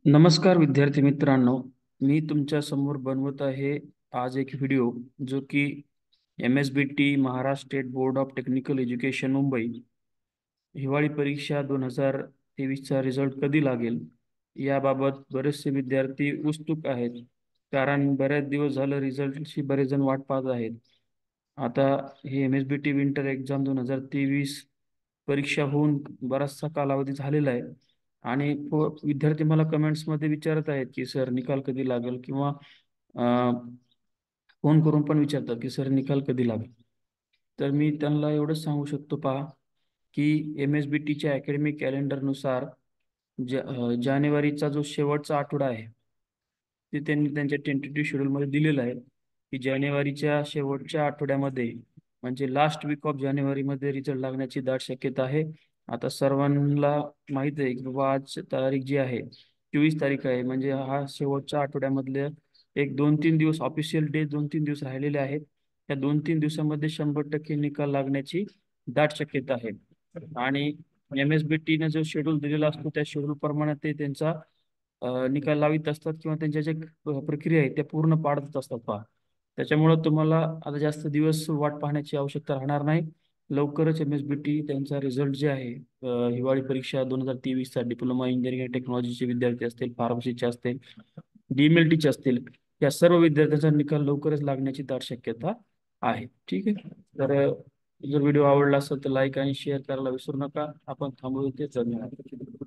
नमस्कार विद्यार्थी मित्रांनो. मी तुमच्या समोर बनवत आहे आज एक व्हिडिओ जो की MSBT Maharashtra state board of technical education Mumbai हिवाळी परीक्षा 2023चा रिझल्ट कधी लागेल याबाबत बरेचसे विद्यार्थी उत्सुक आहेत. कारण बऱ्याच दिवस झालं रिझल्टची बरेच जण वाट पाहत आहेत. आता ही MSBT विंटर एक्झाम 2023 परीक्षा होऊन बराचसा कालावधी झालेला आहे. आणि विद्यार्थी मला कमेंट्समध्ये विचारत आहेत की सर निकाल कधी लागेल, किंवा फोन करून पण विचारतात की सर निकाल कधी लागेल. तर मी त्यांना एवढंच सांगू शकतो, पहा की MSBTच्या अकॅडमिक कॅलेंडरनुसार जानेवारीचा जो शेवटचा आठवडा आहे ते त्यांनी त्यांच्या टेंटेटिव्ह शेड्यूलमध्ये दिलेलं आहे की जानेवारीच्या शेवटच्या आठवड्यामध्ये, म्हणजे लास्ट वीक ऑफ जानेवारीमध्ये रिझल्ट लागण्याची दाट शक्यता आहे. आता सर्वांना माहित आहे की बाबा आज तारीख जी आहे 24 तारीख आहे, म्हणजे हा शेवटच्या आठवड्यामधले एक 2-3 दिवस ऑफिशियल डे, 2-3 दिवस राहिलेले आहेत. त्या 2-3 दिवसामध्ये 100% निकाल लागण्याची दाट शक्यता आहे. आणि MSBTने जो शेड्यूल दिलेला असतो त्या शेड्यूल प्रमाणे ते त्यांचा निकाल लावित असतात, किंवा त्यांच्या ज्या प्रक्रिया आहेत त्या पूर्ण पाडत असतात, पहा. त्याच्यामुळं तुम्हाला आता जास्त दिवस वाट पाहण्याची आवश्यकता राहणार नाही. लवकरच MSBT त्यांचा रिझल्ट जे आहे, हिवाळी परीक्षा 2023चा डिप्लोमा इंजिनिअरिंग टेक्नॉलॉजीचे विद्यार्थी असतील, फार्मसीचे असतील, DMLTचे असतील, या सर्व विद्यार्थ्यांचा निकाल लवकरच लागण्याची दाट शक्यता आहे. ठीक आहे. तर जर व्हिडिओ आवडला असेल तर लाईक आणि शेअर करायला विसरू नका. आपण थांबू इथे. धन्यवाद.